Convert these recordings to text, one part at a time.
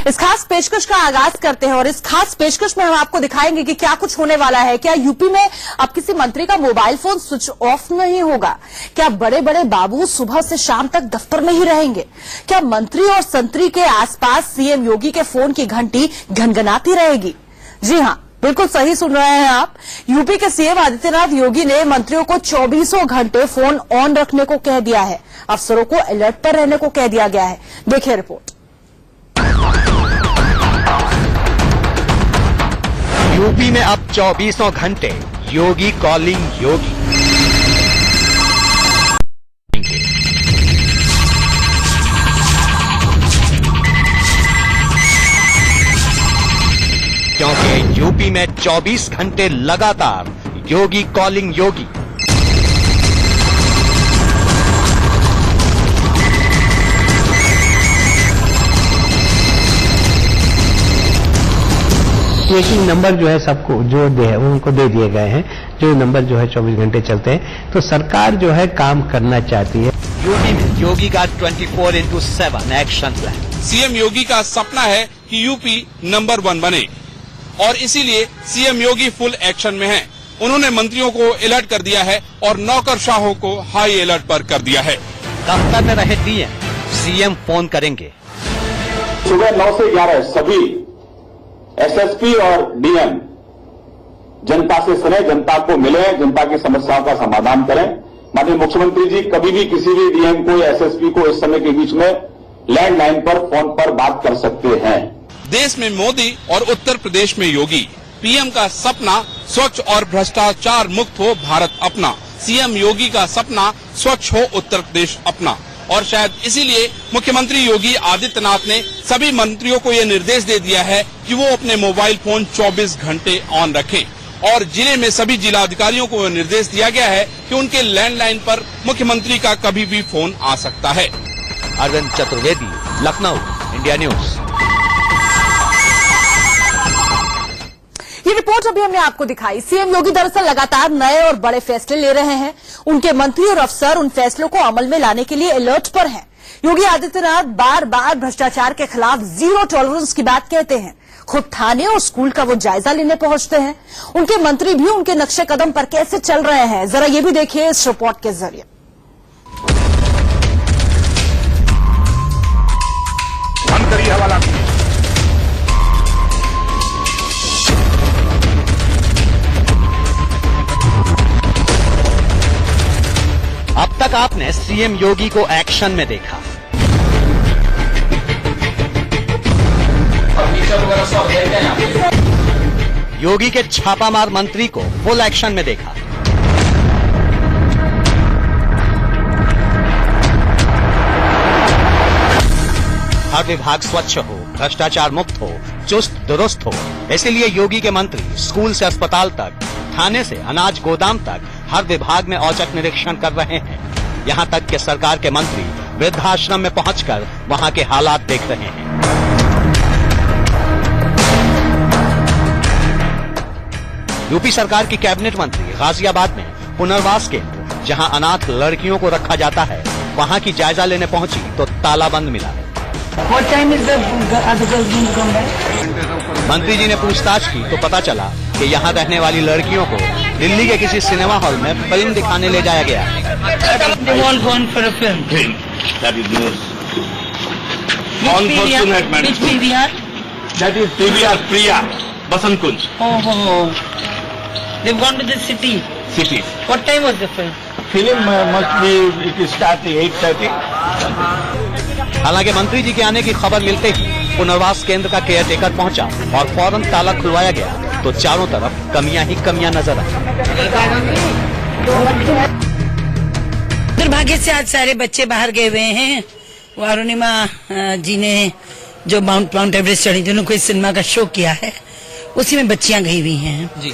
इस खास पेशकश का आगाज करते हैं और इस खास पेशकश में हम आपको दिखाएंगे कि क्या कुछ होने वाला है। क्या यूपी में अब किसी मंत्री का मोबाइल फोन स्विच ऑफ नहीं होगा? क्या बड़े बड़े बाबू सुबह से शाम तक दफ्तर में ही रहेंगे? क्या मंत्री और संतरी के आसपास सीएम योगी के फोन की घंटी घनघनाती रहेगी? जी हां, बिल्कुल सही सुन रहे हैं आप। यूपी के सीएम आदित्यनाथ योगी ने मंत्रियों को 24 घंटे फोन ऑन रखने को कह दिया है। अफसरों को अलर्ट पर रहने को कह दिया गया है। देखिए रिपोर्ट। यूपी में अब 24 घंटे योगी कॉलिंग योगी। क्योंकि यूपी में 24 घंटे लगातार योगी कॉलिंग योगी। ट्रेकिंग नंबर जो है सबको जो उनको दे दिए गए हैं, जो नंबर जो है 24 घंटे चलते हैं। तो सरकार जो है काम करना चाहती है। यूपी में योगी का 24x7 एक्शन प्लान। सीएम योगी का सपना है कि यूपी नंबर 1 बने और इसीलिए सीएम योगी फुल एक्शन में हैं। उन्होंने मंत्रियों को अलर्ट कर दिया है और नौकरशाहों को हाई अलर्ट पर कर दिया है। दफ्तर में रहे डीएम, सीएम फोन करेंगे। सुबह 9 से 11 सभी एसएसपी और डीएम जनता से सुने, जनता को मिले, जनता की समस्याओं का समाधान करें। माननीय मुख्यमंत्री जी कभी भी किसी भी डीएम को या एसएसपी को इस समय के बीच में लैंडलाइन पर फोन पर बात कर सकते हैं। देश में मोदी और उत्तर प्रदेश में योगी। पीएम का सपना स्वच्छ और भ्रष्टाचार मुक्त हो भारत अपना। सीएम योगी का सपना स्वच्छ हो उत्तर प्रदेश अपना। और शायद इसीलिए मुख्यमंत्री योगी आदित्यनाथ ने सभी मंत्रियों को यह निर्देश दे दिया है कि वो अपने मोबाइल फोन 24 घंटे ऑन रखें। और जिले में सभी जिलाधिकारियों को निर्देश दिया गया है कि उनके लैंडलाइन पर मुख्यमंत्री का कभी भी फोन आ सकता है। Arvind Chaturvedi, Lucknow, India news. ये रिपोर्ट अभी हमने आपको दिखाई। सीएम योगी दरअसल लगातार नए और बड़े फैसले ले रहे हैं। उनके मंत्री और अफसर उन फैसलों को अमल में लाने के लिए अलर्ट पर हैं। योगी आदित्यनाथ बार बार भ्रष्टाचार के खिलाफ जीरो टॉलरेंस की बात कहते हैं। खुद थाने और स्कूल का वो जायजा लेने पहुंचते हैं। उनके मंत्री भी उनके नक्शे कदम पर कैसे चल रहे हैं, जरा ये भी देखिए इस रिपोर्ट के जरिए। हवाला अब तक आपने सीएम योगी को एक्शन में देखा। योगी के छापामार मंत्री को फुल एक्शन में देखा। हर विभाग स्वच्छ हो, भ्रष्टाचार मुक्त हो, चुस्त दुरुस्त हो। इसलिए योगी के मंत्री स्कूल से अस्पताल तक, थाने से अनाज गोदाम तक हर विभाग में औचक निरीक्षण कर रहे हैं। यहाँ तक कि सरकार के मंत्री वृद्धाश्रम में पहुंचकर वहाँ के हालात देख रहे हैं। यूपी सरकार की कैबिनेट मंत्री गाजियाबाद में पुनर्वास केंद्र, जहाँ अनाथ लड़कियों को रखा जाता है, वहाँ की जायजा लेने पहुंची तो तालाबंद मिला है। What time is the other girl going to come back? मंत्री जी ने पूछताछ की तो पता चला कि यहाँ रहने वाली लड़कियों को दिल्ली के किसी सिनेमा हॉल में फिल्म दिखाने ले जाया गया। They all gone for a film. That is news. Unfortunate, madam. Which PVR? That is PVR Priya, Basant Kunj. Oh. They've gone to the city. City. What time was the film? Film must be, it is starting 8:30. हालांकि मंत्री जी के आने की खबर मिलते ही पुनर्वास केंद्र का केयरटेकर पहुंचा और फौरन ताला खुलवाया गया तो चारों तरफ कमियां ही कमियां नजर आई। दुर्भाग्य से आज सारे बच्चे बाहर गए हुए हैं। वो अरुणिमा जी ने जो माउंट एवरेस्ट चढ़ी थी, उन्होंने कोई सिनेमा का शो किया है, उसी में बच्चियां गई हुई हैं जी।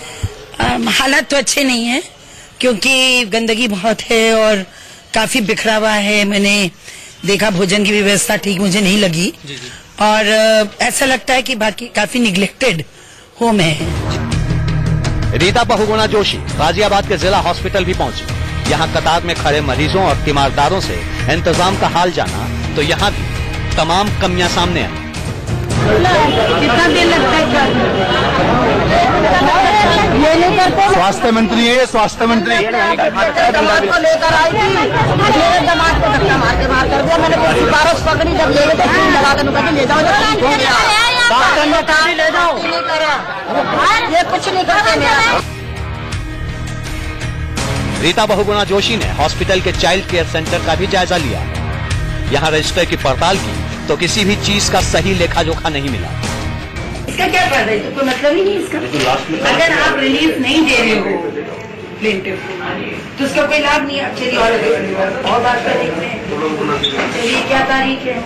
हालात तो अच्छे नहीं है क्योंकि गंदगी बहुत है और काफी बिखरा हुआ है। मैंने देखा भोजन की व्यवस्था ठीक मुझे नहीं लगी जी। और ऐसा लगता है कि बाकी काफी निग्लेक्टेड होम है। रीता बहुगुणा जोशी गाजियाबाद के जिला हॉस्पिटल भी पहुंची। यहाँ कतार में खड़े मरीजों और तीमारदारों से इंतजाम का हाल जाना तो यहाँ भी तमाम कमियां सामने आई। कितना देर लगता है ये नहीं करते। स्वास्थ्य मंत्री है, स्वास्थ्य मंत्री दमाद को लेकर आई थी, मेरे दमाद को धक्का मार के बाहर कर दिया। मैंने सिफारिश पकड़ी, जब ले गए तो लगा कर ले जाओ, हो गया। डॉक्टर ने कहा ले जाओ, ये कुछ नहीं करते मेरा। रीता बहुगुणा जोशी ने हॉस्पिटल के चाइल्ड केयर सेंटर का भी जायजा लिया। यहाँ रजिस्टर की पड़ताल की तो किसी भी चीज का सही लेखा जोखा नहीं मिला। इसका क्या फायदा है? तो कोई मतलब ही नहीं इसका। अगर आप रिलीफ नहीं दे रहे हो प्लेंटिव तो उसका कोई लाभ नहीं है। चलिए और बात कर देखते हैं। चलिए क्या तारीख है?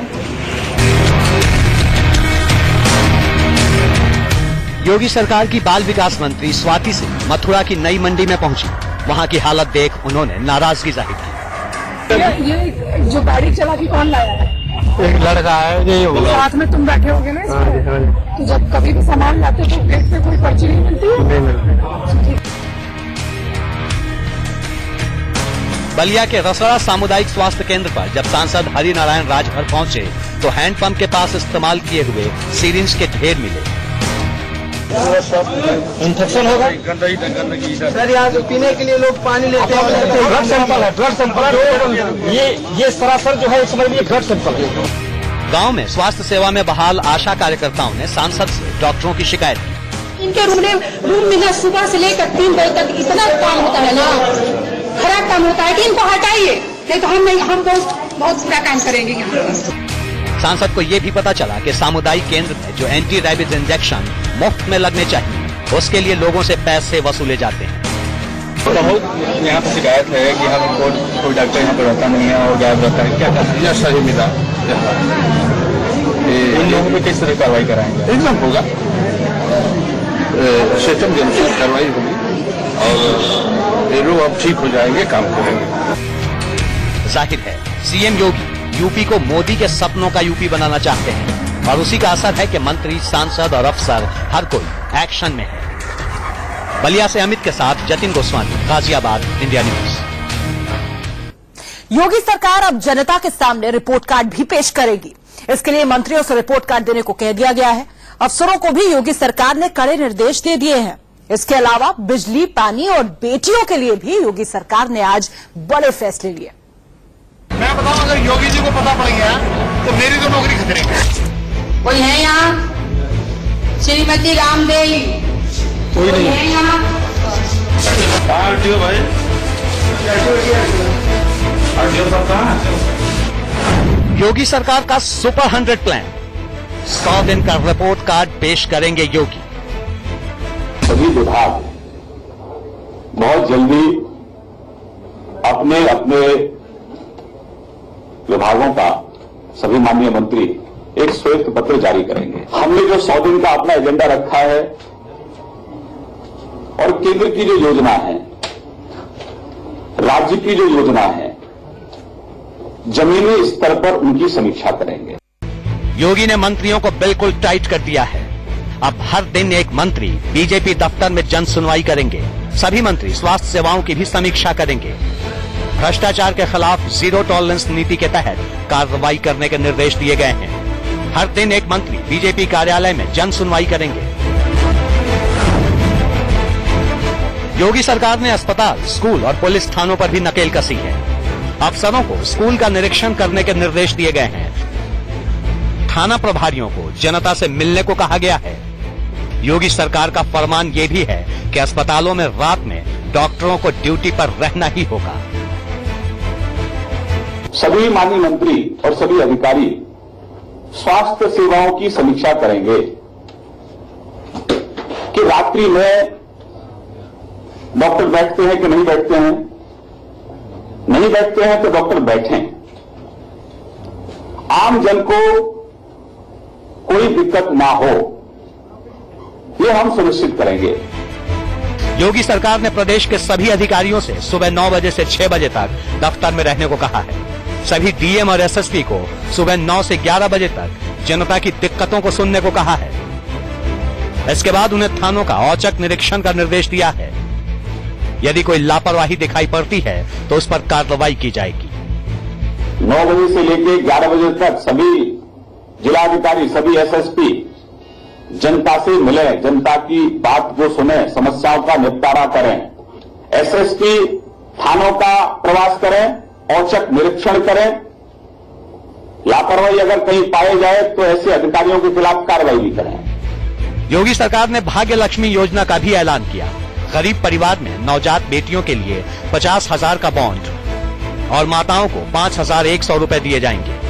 योगी सरकार की बाल विकास मंत्री स्वाति सिंह मथुरा की नई मंडी में पहुंची। वहां की हालत देख उन्होंने नाराजगी जाहिर की। ये जो गाड़ी चला के कौन लाया है? एक लड़का है, साथ में तुम बैठे होगे ना इसमें? तो जब कभी भी सामान लाते तो गेट पे कोई पर्ची नहीं मिलती है? बलिया के रसड़ा सामुदायिक स्वास्थ्य केंद्र पर जब सांसद हरि नारायण राजभर पहुंचे तो हैंडपंप के पास इस्तेमाल किए हुए सीरिंज के ढेर मिले। इन्फेक्शन होगा सर। यहाँ से पीने के लिए लोग पानी लेते हैं, ब्लड सैंपल है, ब्लड सैंपल। ये सरासर जो है इस समय ये ब्लड सैंपल है। गांव में स्वास्थ्य सेवा में बहाल आशा कार्यकर्ताओं ने सांसद से डॉक्टरों की शिकायत की। इनके रूम में ना सुबह से लेकर 3 बजे तक इतना काम होता है ना, खराब काम होता है कि इनको हटाइए, नहीं तो हम बहुत बुरा काम करेंगे यहाँ। सांसद को ये भी पता चला कि सामुदायिक केंद्र में जो एंटी रेबीज इंजेक्शन मुफ्त में लगने चाहिए उसके लिए लोगों से पैसे वसूले जाते हैं। बहुत यहाँ पे शिकायत है कि हम कोई डॉक्टर यहाँ पे रहता नहीं है और गायब रहता है। क्या यह सही मिला? इन लोगों पे किस तरह कार्रवाई कराएंगे? एकदम होगा, सिस्टम के अनुसार कार्रवाई होगी और ये लोग अब ठीक हो जाएंगे, काम करेंगे। जाहिर है सीएम योगी यूपी को मोदी के सपनों का यूपी बनाना चाहते हैं और उसी का असर है कि मंत्री, सांसद और अफसर हर कोई एक्शन में है। बलिया से अमित के साथ जतिन गोस्वामी, गाजियाबाद, इंडिया न्यूज। योगी सरकार अब जनता के सामने रिपोर्ट कार्ड भी पेश करेगी। इसके लिए मंत्रियों से रिपोर्ट कार्ड देने को कह दिया गया है। अफसरों को भी योगी सरकार ने कड़े निर्देश दे दिए हैं। इसके अलावा बिजली, पानी और बेटियों के लिए भी योगी सरकार ने आज बड़े फैसले लिए। मैं बताऊं, अगर योगी जी को पता पड़ गया तो मेरी तो नौकरी खतरे में। कोई है यहाँ? श्रीमती रामदेवी कोई नहीं है यहाँ? भाई योगी सरकार का सुपर 100 प्लान, 100 दिन का रिपोर्ट कार्ड पेश करेंगे योगी। सभी विभाग बहुत जल्दी अपने अपने विभागों का सभी माननीय मंत्री एक श्वेत पत्र जारी करेंगे। हमने जो 100 दिन का अपना एजेंडा रखा है और केंद्र की जो योजना है, राज्य की जो योजना है, जमीनी स्तर पर उनकी समीक्षा करेंगे। योगी ने मंत्रियों को बिल्कुल टाइट कर दिया है। अब हर दिन एक मंत्री बीजेपी दफ्तर में जन सुनवाई करेंगे। सभी मंत्री स्वास्थ्य सेवाओं की भी समीक्षा करेंगे। भ्रष्टाचार के खिलाफ जीरो टॉलरेंस नीति के तहत कार्रवाई करने के निर्देश दिए गए हैं। हर दिन एक मंत्री बीजेपी कार्यालय में जन सुनवाई करेंगे। योगी सरकार ने अस्पताल, स्कूल और पुलिस थानों पर भी नकेल कसी है। अफसरों को स्कूल का निरीक्षण करने के निर्देश दिए गए हैं। थाना प्रभारियों को जनता से मिलने को कहा गया है। योगी सरकार का फरमान ये भी है कि अस्पतालों में रात में डॉक्टरों को ड्यूटी पर रहना ही होगा। सभी माननीय मंत्री और सभी अधिकारी स्वास्थ्य सेवाओं की समीक्षा करेंगे कि रात्रि में डॉक्टर बैठते हैं कि नहीं बैठते हैं। नहीं बैठते हैं तो डॉक्टर बैठें। आम जन को कोई दिक्कत ना हो, ये हम सुनिश्चित करेंगे। योगी सरकार ने प्रदेश के सभी अधिकारियों से सुबह 9 बजे से 6 बजे तक दफ्तर में रहने को कहा है। सभी डीएम और एसएसपी को सुबह 9 से 11 बजे तक जनता की दिक्कतों को सुनने को कहा है। इसके बाद उन्हें थानों का औचक निरीक्षण का निर्देश दिया है। यदि कोई लापरवाही दिखाई पड़ती है तो उस पर कार्रवाई की जाएगी। 9 बजे से लेकर 11 बजे तक सभी जिलाधिकारी, सभी एसएसपी जनता से मिलें, जनता की बात को सुने, समस्याओं का निपटारा करें। एसएसपी थानों का प्रवास करें, औचक निरीक्षण करें। लापरवाही अगर कहीं पाए जाए तो ऐसे अधिकारियों के खिलाफ कार्रवाई भी करें। योगी सरकार ने भाग्य लक्ष्मी योजना का भी ऐलान किया। गरीब परिवार में नवजात बेटियों के लिए 50,000 का बॉन्ड और माताओं को 5,100 रुपए दिए जाएंगे।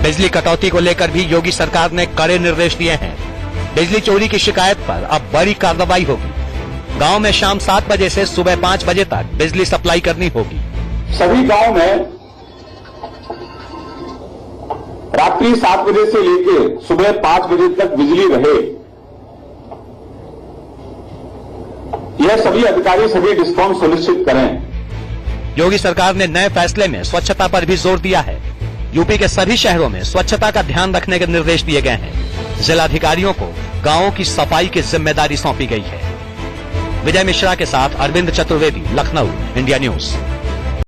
बिजली कटौती को लेकर भी योगी सरकार ने कड़े निर्देश दिए हैं। बिजली चोरी की शिकायत पर अब बड़ी कार्रवाई होगी। गांव में शाम 7 बजे से सुबह 5 बजे तक बिजली सप्लाई करनी होगी। सभी गांव में रात्रि 7 बजे से लेकर सुबह 5 बजे तक बिजली रहे, यह सभी अधिकारी सभी डिस्कॉम सुनिश्चित करें। योगी सरकार ने नए फैसले में स्वच्छता पर भी जोर दिया है। यूपी के सभी शहरों में स्वच्छता का ध्यान रखने के निर्देश दिए गए हैं। जिलाधिकारियों को गांवों की सफाई की जिम्मेदारी सौंपी गई है। विजय मिश्रा के साथ अरविंद चतुर्वेदी, लखनऊ, इंडिया न्यूज।